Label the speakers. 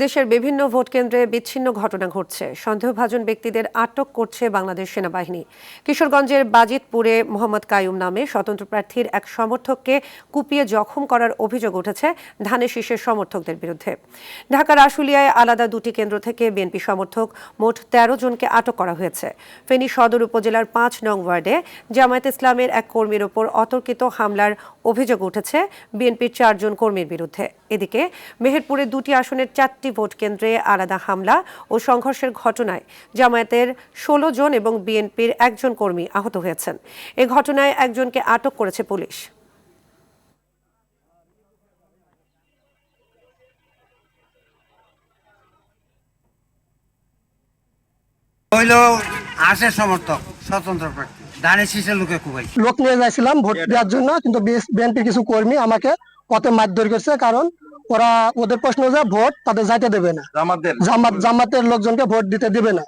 Speaker 1: দেশের বিভিন্ন ভোট কেন্দ্রে বিচ্ছিন্ন ঘটনা ঘটছে। সন্দেহভাজন ব্যক্তিদের আটক করছে বাংলাদেশ সেনাবাহিনী। কিশোরগঞ্জের বাজিতপুরে মোহাম্মদ কাইয়ুম নামে স্বতন্ত্র প্রার্থীর এক সমর্থককে কুপিয়ে জখম করার অভিযোগ উঠেছে ধানের শীষের সমর্থকদের বিরুদ্ধে। ঢাকার আশুলিয়ায় আলাদা দুটি কেন্দ্র থেকে বিএনপি সমর্থক মোট ১৩ জনকে আটক করা হয়েছে। ফেনী সদর উপজেলার ৫ নং ওয়ার্ডে জামায়াত ইসলামের এক কর্মীর ওপর অতর্কিত হামলার অভিযোগ উঠেছে বিএনপির ৪ জন কর্মীর বিরুদ্ধে। এদিকে মেহেরপুরের দুটি আসনের ৪টি ভোট কেন্দ্রে আলাদা হামলা ও সংঘর্ষের ঘটনায় জামায়াতের ১৬ জন এবং বিএনপির একজন কর্মী আহত হয়েছেন। এ ঘটনায় একজনকে আটক করেছে পুলিশ।
Speaker 2: হইল আশের সমর্থক স্বতন্ত্র প্রার্থী ধানের শীষের লোকে কুবাই
Speaker 3: লোক নিয়ে যাচ্ছিলাম ভোট দেওয়ার জন্য, কিন্তু বিএনপি কিছু কর্মী আমাকে পথে মারধর করছে। কারণ ওরা ওদের প্রশ্ন যে ভোট তাদের যাইতে দেবে না, জামাতের লোকজনকে ভোট দিতে দেবে না।